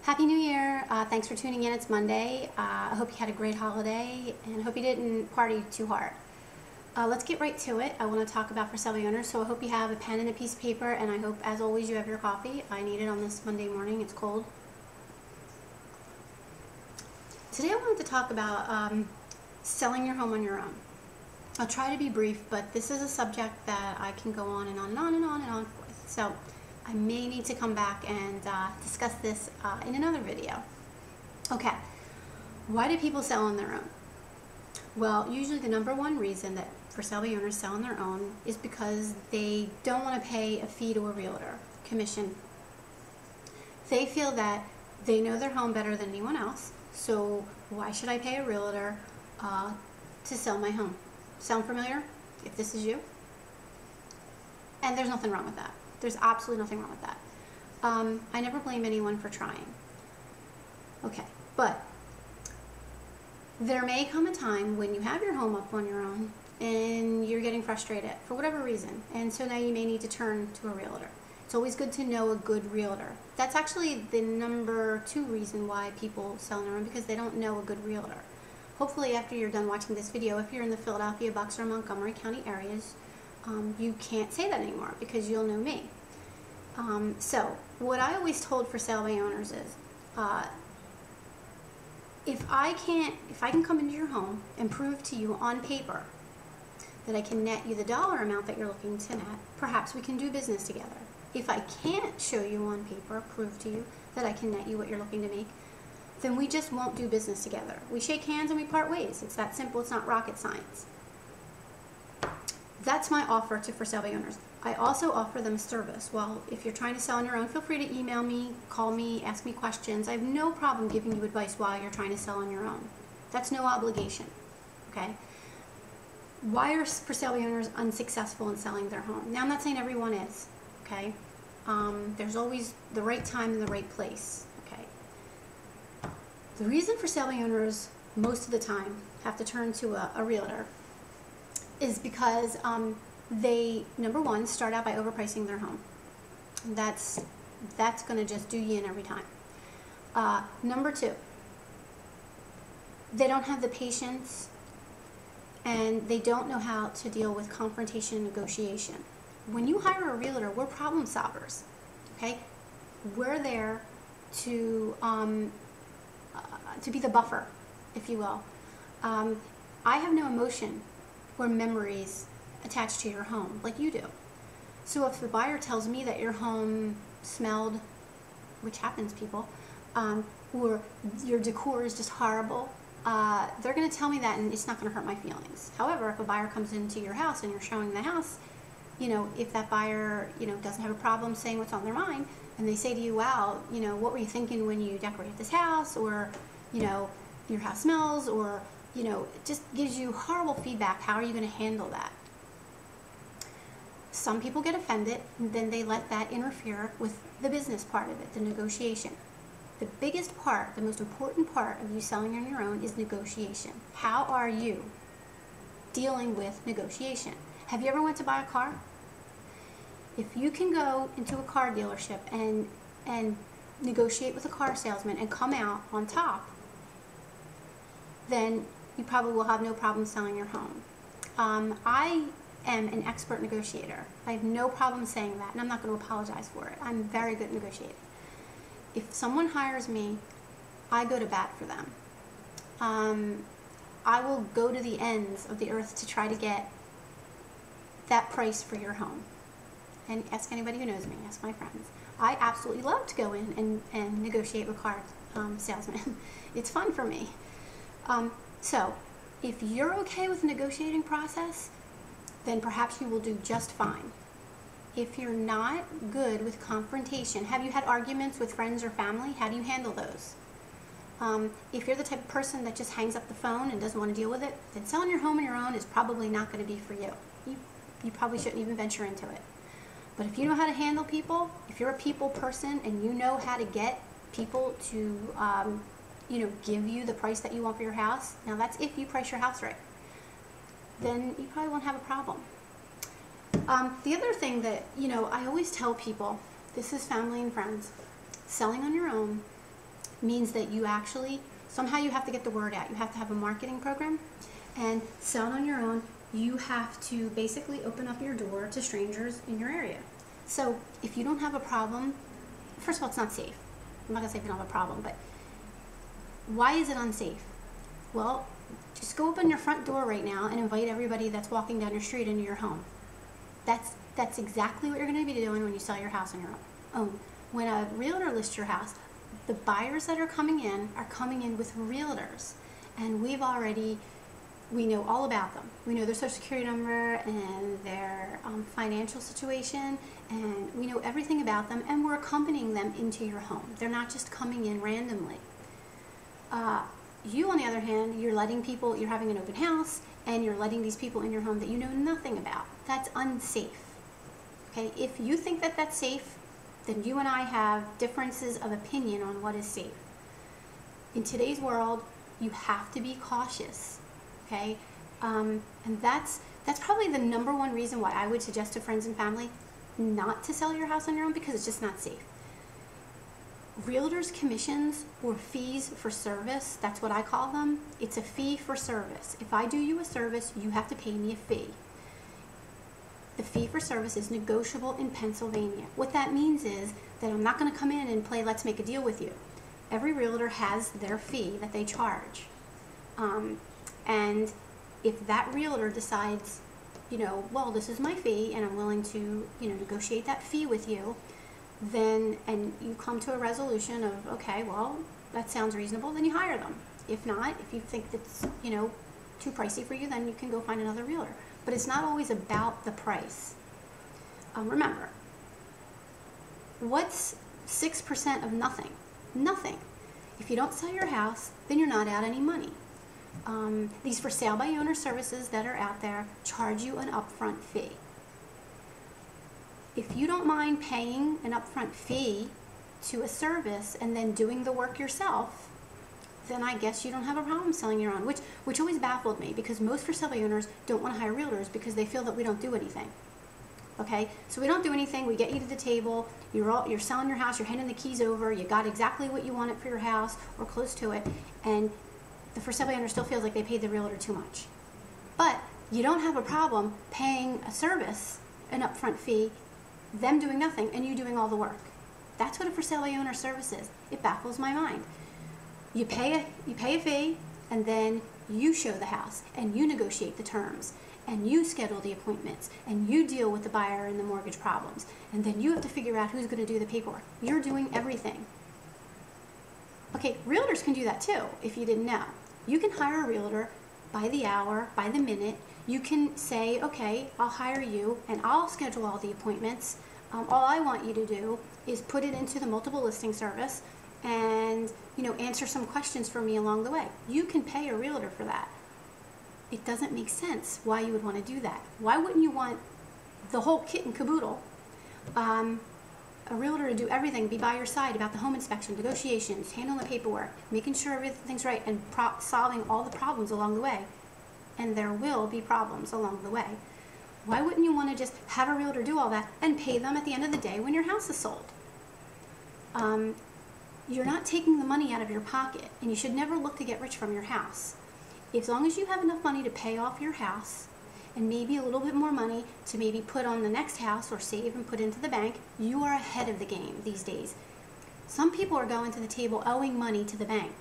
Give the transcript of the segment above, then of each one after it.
Happy New Year. Thanks for tuning in. It's Monday. I hope you had a great holiday and I hope you didn't party too hard. Let's get right to it. I want to talk about for sale by owners, so I hope you have a pen and a piece of paper, and I hope, as always, you have your coffee. I need it on this Monday morning. It's cold. Today I wanted to talk about selling your home on your own. I'll try to be brief, but this is a subject that I can go on and on and on and on and on with. So I may need to come back and discuss this in another video. Okay, why do people sell on their own? Well, usually the number one reason that for sale by owners sell on their own is because they don't want to pay a fee to a realtor, commission. They feel that they know their home better than anyone else, so why should I pay a realtor to sell my home? Sound familiar? If this is you? And there's nothing wrong with that. There's absolutely nothing wrong with that. I never blame anyone for trying. Okay, but there may come a time when you have your home up on your own and you're getting frustrated for whatever reason, and so now you may need to turn to a realtor. It's always good to know a good realtor. That's actually the number 2 reason why people sell on their own, because they don't know a good realtor. Hopefully after you're done watching this video, if you're in the Philadelphia, Bucks, or Montgomery County areas, you can't say that anymore because you'll know me. So what I always told for sale by owners is, if I can come into your home and prove to you on paper that I can net you the dollar amount that you're looking to net, perhaps we can do business together. If I can't show you on paper, prove to you that I can net you what you're looking to make, then we just won't do business together. We shake hands and we part ways. It's that simple. It's not rocket science. That's my offer to for sale by owners. I also offer them a service. Well, if you're trying to sell on your own, feel free to email me, call me, ask me questions. I have no problem giving you advice while you're trying to sell on your own. That's no obligation, okay? Why are for sale by owners unsuccessful in selling their home? Now, I'm not saying everyone is, okay? There's always the right time and the right place, okay? The reason for sale by owners most of the time have to turn to a realtor is because they, number one, start out by overpricing their home. That's going to just do you in every time. Number 2, they don't have the patience and they don't know how to deal with confrontation and negotiation. When you hire a realtor, we're problem solvers, okay? We're there to be the buffer, if you will. I have no emotion or memories attached to your home like you do. So if the buyer tells me that your home smelled, which happens, people, or your decor is just horrible, they're going to tell me that, and it's not going to hurt my feelings. However, if a buyer comes into your house and you're showing the house, you know, if that buyer, you know, doesn't have a problem saying what's on their mind, and they say to you, wow, you know, what were you thinking when you decorated this house, or, you know, your house smells, or, you know, it just gives you horrible feedback, how are you going to handle that? Some people get offended, and then they let that interfere with the business part of it, the negotiation. The biggest part, the most important part of you selling on your own is negotiation. How are you dealing with negotiation? Have you ever went to buy a car? If you can go into a car dealership and negotiate with a car salesman and come out on top, then you probably will have no problem selling your home. I am an expert negotiator. I have no problem saying that, and I'm not going to apologize for it. I'm very good at negotiating. If someone hires me, I go to bat for them. I will go to the ends of the earth to try to get that price for your home. And ask anybody who knows me, ask my friends. I absolutely love to go in and negotiate with car salesmen. It's fun for me. So if you're okay with the negotiating process, then perhaps you will do just fine. If you're not good with confrontation, have you had arguments with friends or family? How do you handle those? If you're the type of person that just hangs up the phone and doesn't want to deal with it, then selling your home on your own is probably not going to be for you. You probably shouldn't even venture into it. But if you know how to handle people, if you're a people person and you know how to get people to you know, give you the price that you want for your house, now that's if you price your house right, then you probably won't have a problem. The other thing that, you know, I always tell people, this is family and friends, selling on your own means that you actually, somehow you have to get the word out. You have to have a marketing program and sell it on your own. You have to basically open up your door to strangers in your area. So if you don't have a problem, first of all, it's not safe. I'm not gonna say if you don't have a problem, but why is it unsafe? Well, just go open your front door right now and invite everybody that's walking down your street into your home. That's exactly what you're gonna be doing when you sell your house on your own. When a realtor lists your house, the buyers that are coming in with realtors, and we know all about them. We know their social security number and their financial situation, and we know everything about them, and we're accompanying them into your home. They're not just coming in randomly. You, on the other hand, you're having an open house, and you're letting these people in your home that you know nothing about. That's unsafe. Okay, if you think that that's safe, then you and I have differences of opinion on what is safe. In today's world, you have to be cautious. Okay, and that's probably the number one reason why I would suggest to friends and family not to sell your house on your own, because it's just not safe. Realtors' commissions or fees for service, that's what I call them. It's a fee for service. If I do you a service, you have to pay me a fee. The fee for service is negotiable in Pennsylvania. What that means is that I'm not going to come in and play let's make a deal with you. Every realtor has their fee that they charge. And if that realtor decides, well, this is my fee and I'm willing to, negotiate that fee with you, then, and you come to a resolution of, okay, well, that sounds reasonable, then you hire them. If not, if you think that's, too pricey for you, then you can go find another realtor. But it's not always about the price. Remember, what's 6% of nothing? Nothing. If you don't sell your house, then you're not out any money. These for sale by owner services that are out there charge you an upfront fee. If you don't mind paying an upfront fee to a service and then doing the work yourself, then I guess you don't have a problem selling your own, which always baffled me, because most for sale by owners don't want to hire realtors because they feel that we don't do anything. Okay, so we don't do anything. We get you to the table. You're selling your house. You're handing the keys over. You got exactly what you wanted for your house or close to it, and the for sale by owner still feels like they paid the realtor too much. But you don't have a problem paying a service an upfront fee, them doing nothing, and you doing all the work. That's what a for sale by owner service is. It baffles my mind. You pay a fee, and then you show the house, and you negotiate the terms, and you schedule the appointments, and you deal with the buyer and the mortgage problems, and then you have to figure out who's going to do the paperwork. You're doing everything. Okay, realtors can do that too, if you didn't know. You can hire a realtor by the hour, by the minute. You can say, okay, I'll hire you, and I'll schedule all the appointments. All I want you to do is put it into the multiple listing service and answer some questions for me along the way. You can pay a realtor for that. It doesn't make sense why you would want to do that. Why wouldn't you want the whole kit and caboodle? A realtor to do everything, be by your side about the home inspection, negotiations, handling the paperwork, making sure everything's right, and solving all the problems along the way. And there will be problems along the way. Why wouldn't you want to just have a realtor do all that and pay them at the end of the day when your house is sold? You're not taking the money out of your pocket, and you should never look to get rich from your house. As long as you have enough money to pay off your house, and maybe a little bit more money to maybe put on the next house or save and put into the bank, you are ahead of the game these days. Some people are going to the table owing money to the bank.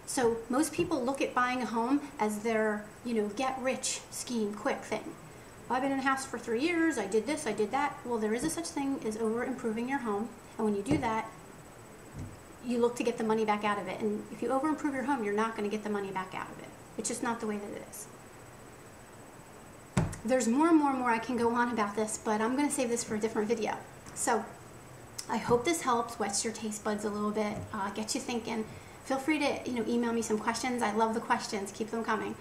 So most people look at buying a home as their, get rich scheme quick thing. Well, I've been in a house for 3 years, I did this, I did that. Well, there is a such thing as over improving your home, and when you do that, you look to get the money back out of it. And if you over improve your home, you're not going to get the money back out of it. It's just not the way that it is. There's more and more I can go on about this, but I'm going to save this for a different video. So I hope this helps, whets your taste buds a little bit, gets you thinking. Feel free to email me some questions. I love the questions. Keep them coming.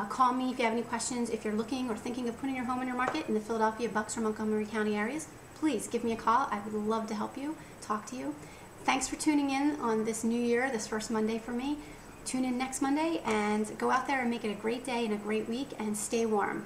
Call me if you have any questions. If you're looking or thinking of putting your home on your market in the Philadelphia, Bucks, or Montgomery County areas, please give me a call. I would love to help you, talk to you. Thanks for tuning in on this new year, this first Monday for me. Tune in next Monday and go out there and make it a great day and a great week, and stay warm.